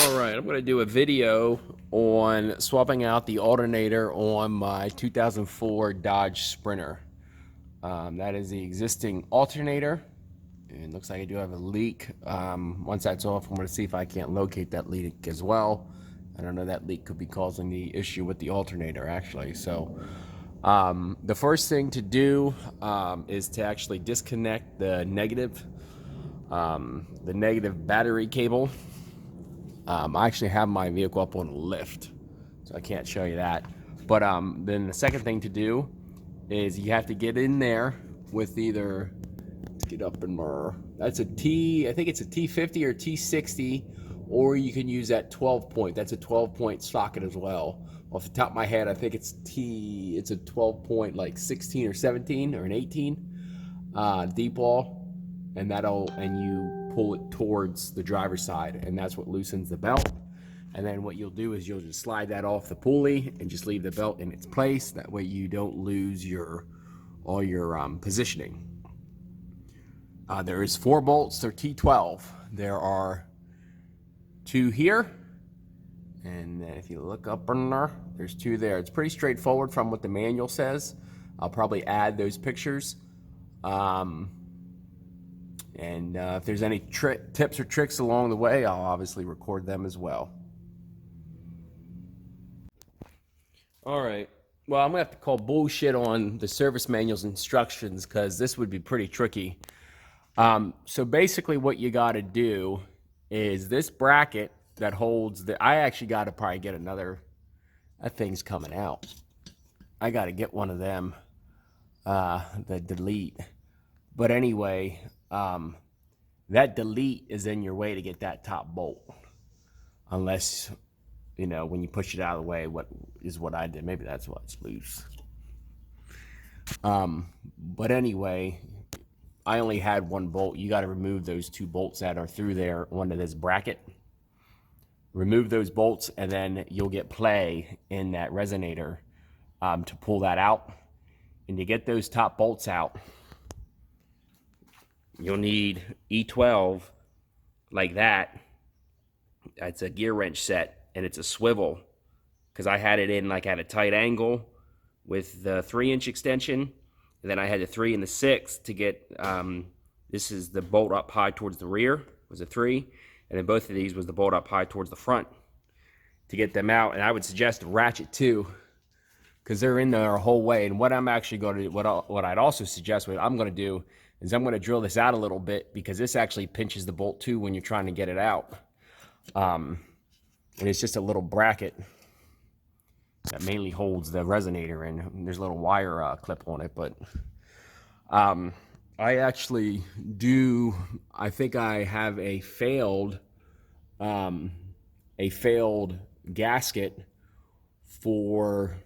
Alright, I'm going to do a video on swapping out the alternator on my 2004 Dodge Sprinter. That is the existing alternator, and it looks like I do have a leak. Once that's off, I'm going to see if I can't locate that leak as well. I don't know, that leak could be causing the issue with the alternator actually. So the first thing to do is to actually disconnect the negative battery cable. I actually have my vehicle up on a lift, so I can't show you that. But then the second thing to do is you have to get in there with either, let's get up in there, that's a I think it's a T50 or T60, or you can use that 12 point. That's a 12 point socket as well. Off the top of my head, I think it's a 12 point, like 16 or 17 or an 18 deep wall, and you pull it towards the driver's side, and that's what loosens the belt. And then what you'll do is you'll just slide that off the pulley and just leave the belt in its place. That way you don't lose all your positioning. There is 4 bolts. They're T12. There are 2 here, and then if you look up in there, there's 2 there. It's pretty straightforward from what the manual says. I'll probably add those pictures. And if there's any tips or tricks along the way, I'll obviously record them as well. All right. Well, I'm going to have to call bullshit on the service manual's instructions because this would be pretty tricky. So basically what you got to do is this bracket that holds I actually got to probably get another, that thing's coming out. I got to get one of them, the delete. But anyway, that delete is in your way to get that top bolt, unless, you know, when you push it out of the way, what I did. Maybe that's why it's loose. But anyway, I only had 1 bolt. You got to remove those 2 bolts that are through there onto this bracket. Remove those bolts, and then you'll get play in that resonator to pull that out. And to get those top bolts out, you'll need E12 like that. It's a gear wrench set, and it's a swivel, because I had it in like at a tight angle with the 3-inch extension, and then I had the 3 and the 6 to get, this is the bolt up high towards the rear, was a 3, and then both of these was the bolt up high towards the front to get them out. And I would suggest a ratchet too, because they're in there a whole way. And what I'm actually going to do, what I'd also suggest, what I'm going to do, is I'm going to drill this out a little bit, because this actually pinches the bolt too when you're trying to get it out. And it's just a little bracket that mainly holds the resonator in. There's a little wire clip on it, but I actually do, I think I have a failed gasket for,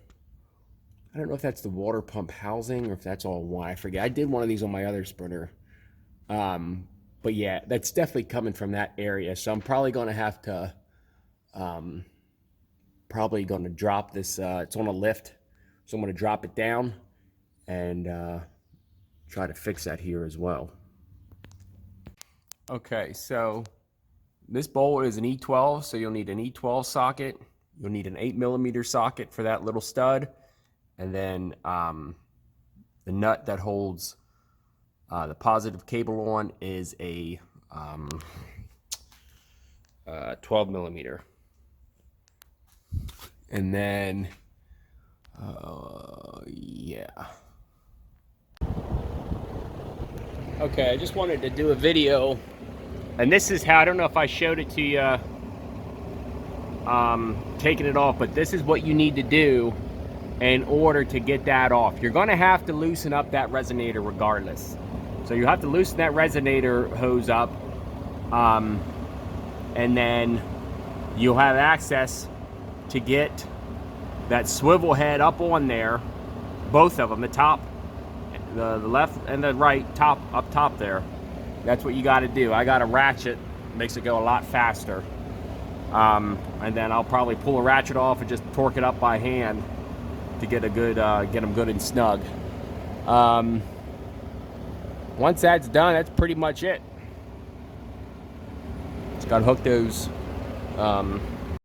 I don't know if that's the water pump housing or if that's all one. I forget. I did one of these on my other Sprinter. But yeah, that's definitely coming from that area. So I'm probably going to have to, drop this. It's on a lift. So I'm going to drop it down and try to fix that here as well. Okay, so this bolt is an E12. So you'll need an E12 socket. You'll need an 8mm socket for that little stud. And then the nut that holds the positive cable on is a 12mm. And then, yeah. Okay, I just wanted to do a video. And this is how, I don't know if I showed it to you, taking it off, but this is what you need to do in order to get that off. You're going to have to loosen up that resonator regardless. So you have to loosen that resonator hose up, and then you'll have access to get that swivel head up on there, both of them, the top, the left and the right, up top there. That's what you got to do. I got a ratchet, makes it go a lot faster, and then I'll probably pull a ratchet off and just torque it up by hand to get a good, get them good and snug. Once that's done, that's pretty much it. Just got to hook those